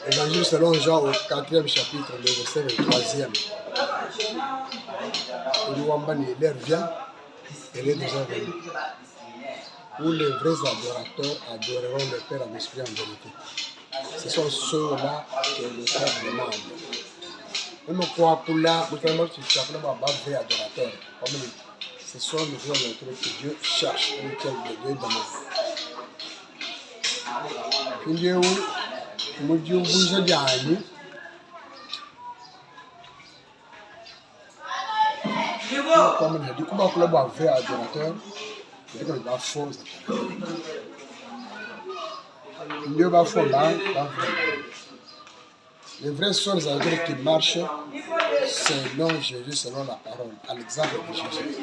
Évangile selon Jean au 4e chapitre, le verset 23e. L'heure vient, elle est déjà venue. Où les vrais adorateurs adoreront le Père en esprit et en vérité. Ce sont ceux-là que le Père demande. Même quoi pour là, vous savez, tu sais, vrai adorateur. Ce sont les vrais adorateurs que Dieu cherche et que Dieu demande. Dieu, mon Dieu, vous avez dit. Comme il a dit, comment on va faire adorateur, il va faux. Dieu va faux là, les vrais sont les adorateurs qui marchent selon Jésus, selon la parole, à l'exemple de Jésus.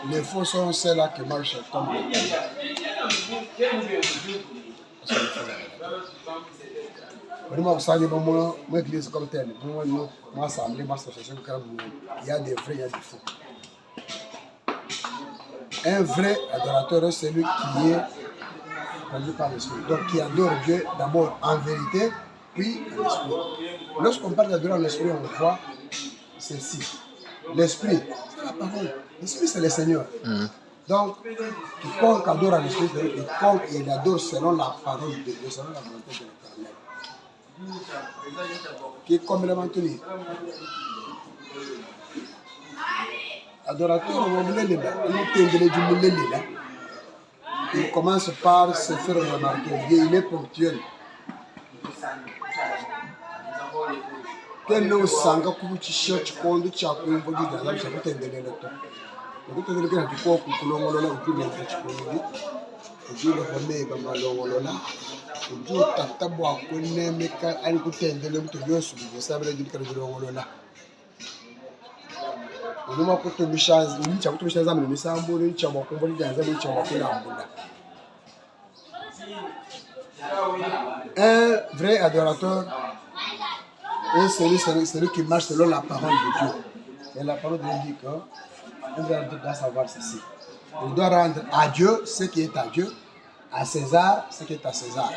Les faux sont ceux-là qui marchent comme le Vraiment, vous savez, moi, l'église comme telle, moi, assemblée, moi, association, il y a des vrais, il y a des faux. Un vrai adorateur, c'est celui qui est conduit par l'esprit. Donc, qui adore Dieu d'abord en vérité, puis en esprit. Lorsqu'on parle d'adorer en esprit, on voit ceci. L'esprit, c'est la parole. L'esprit, c'est le Seigneur. Donc, quiconque adore en esprit, quiconque il adore selon la parole de Dieu, selon la volonté de l'Éternel. Qui est comme le maintenir. Adorateur, il commence par se faire remarquer. Il est ponctuel. Quel est sanga kuchi church kondo chapo mbogi dala chapo tendele leto. Ko tendele kana ko kulongolola ukule chikondi. Ujule home bamba longolola. Uju tatabo akone meka ali kutendele mtu yosu bisabele juli kana longolola. Unuma kutumisha uncha kutumisha zamu misambo uncha makumboli janza uncha makulambula. Un vrai adorateur est celui qui marche selon la parole de Dieu. Et la parole de Dieu dit qu'un vrai adorateur doit savoir ceci. Il doit rendre à Dieu ce qui est à Dieu, à César ce qui est à César.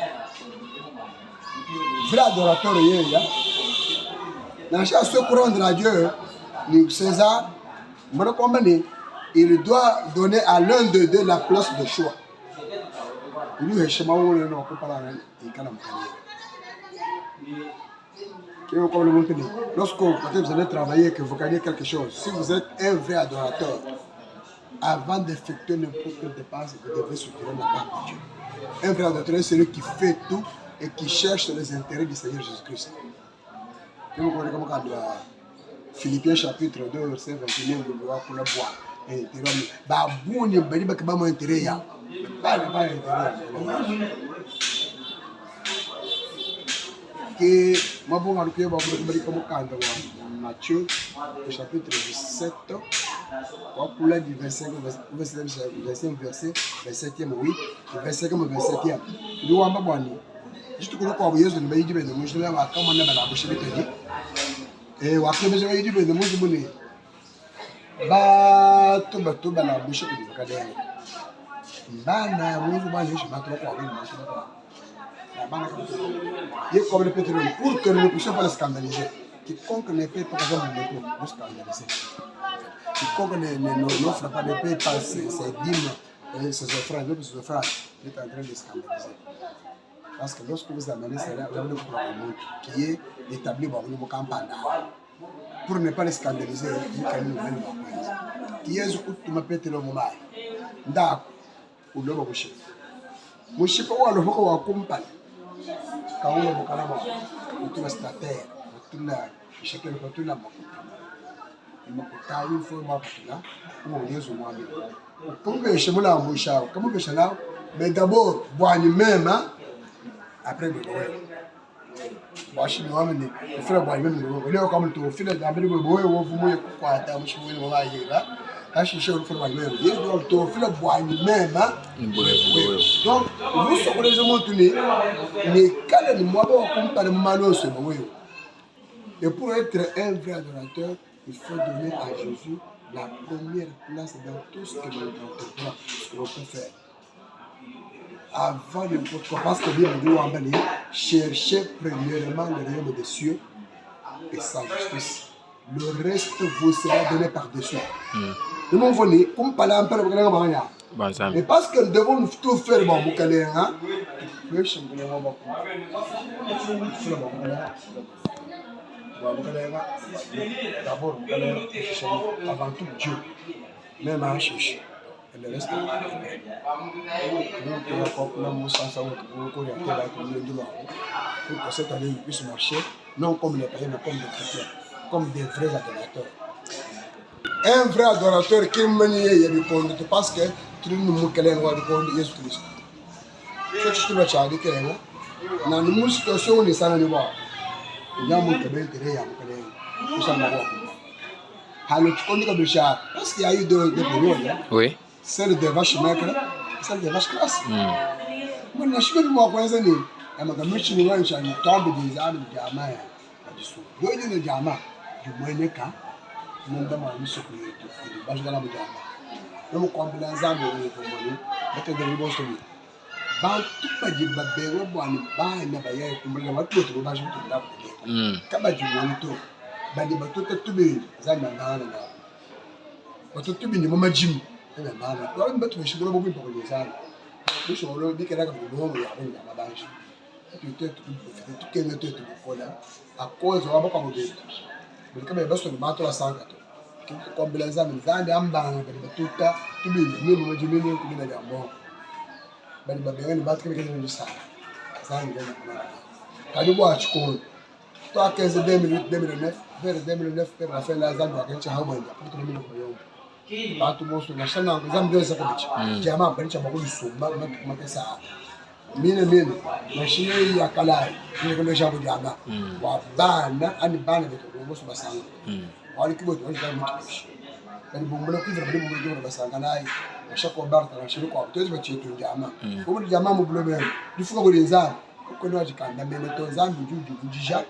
Vrai adorateur, dans chaque chose pour rendre à Dieu, César, il doit donner à l'un de deux la place de choix. Lorsque vous allez travailler et que vous gagnez quelque chose, si vous êtes un vrai adorateur, avant d'effectuer n'importe quelle dépense, vous devez soutenir la main de Dieu. Un vrai adorateur, c'est celui qui fait tout et qui cherche les intérêts du Seigneur Jésus-Christ. Philippiens chapitre 2, verset 21, vous voyez pour le boire. Et bah, bon, il va dire que mon intérêt, il pas intérêt. Que moi, bon, alors que vous voyez comme Matthieu, chapitre 17, pour la du 25, verset 27e, oui, 25e, 27e. Nous avons pas bon. Juste que nous avons besoin de dire, nous avons comme on a la bouche de dire. Et wakati besoin de dire, nous avons besoin bato la bouche de dire. Bana, nous avons besoin de battre quoi avec il est comme le pétrole, pour que nous ne puissions pas le scandaliser. Quiconque ne paie pas nous scandaliser. Quiconque n'offre pas de paie pas ses dîmes, ses offrandes, il est en train de scandaliser. Parce que lorsque vous amenez cela, vous avez le monde qui est établi dans une campagne. Pour ne pas le scandaliser, vous avez une nouvelle qui est ce que tu m'appelles le moment. D'accord, ou le boucher. Boucher, pas le beaucoup à compagnie. Quand on est au Canada, on est stataire, on est chacun de tout là. Il faut là, on est au Mali. Comme que chez moi là, on est comme que chez là, mais d'abord, boire même, après le boire. Boire chez nous, on fait boire même. On est comme tout, on fait le d'abord le boire, on vous met quoi, t'as un cheveu, on va y aller là. Achiche on fait boire même. Il doit tout faire boire même. Donc, vous savez les gens tourner, mais quand les mois comme par le malheur se voient. Et pour être un vrai adorateur, il faut donner à Jésus la première place dans tout ce que l'on peut faire. avant de parce que bien nous en bas chercher premièrement le royaume des cieux et sa justice. Le reste vous sera donné par-dessus. Nous m'en voulons, comme parler un peu de la mais parce que nous devons tout faire, bon, vous allez, hein? D'abord, vous allez chercher avant tout Dieu, même à chercher. Et le reste, pour que cette année puisse marcher, non comme les païens, mais comme des chrétiens, comme des vrais adorateurs. Un vrai adorateur qui me répond parce que tu ne me connais pas de Jésus Christ. Ce que tu veux dire, c'est dans une situation où les gens ne voient pas. Il y a un monde qui est intéressé à me connaître. Alors, tu connais comme le chat, parce qu'il y a eu deux périodes. Oui. Celle des vaches maigres, celle des vaches grasses. Moi, je suis venu à Kwanzaa. Je me suis dit que je suis tombé des arbres de diamant. Je suis venu de diamant. Je me suis dit que je suis venu de diamant. Je suis venu de diamant. Je me suis dit que je suis venu de diamant. Je suis venu de diamant. Ban tupa jiba bewe bwani ba na baye kumbulela watu baje kutunda kule kaba jiwonto bali batoto tube zana nana na batoto tube ni mama jim na nana kwa hiyo batu bashigura bo bimpa kule sana bisho lo bikera ka bomo ya benda mabanshi tutetu tukenge tetu kola akozo wabaka mubetu bali kaba baso ni bato la sanga to kumbela zana nzande ambanga bali batuta tube ni mama jim ni kubina jambo bali babengani bato kile kile sana sana ndio karibu achukue to akeze 2009 vers 2009 per la fin la zambi akencha hawo ndio hapo tunamini kwa yombo bato boso na sana zambi ndio sakabichi jamaa bali cha makulu sumba makesa mine na shine ya kalai ni kile cha jamaa wa bana ani bana beto boso basanga wali kibo to ndio mtu bali bombona kivira bali bombona basanga naye ashako barta na shiriko hapo tuweze chetu jamaa kwa jamaa mblome difuka kwa nzani kwa ndio ajikanda mbele to zambi juju kujija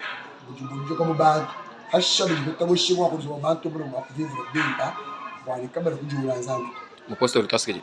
bujumbuje kama bantu hasha bijita bushimwa kuzo bantu bwo vivre bimba wali kabla kujula zambi muposto litosike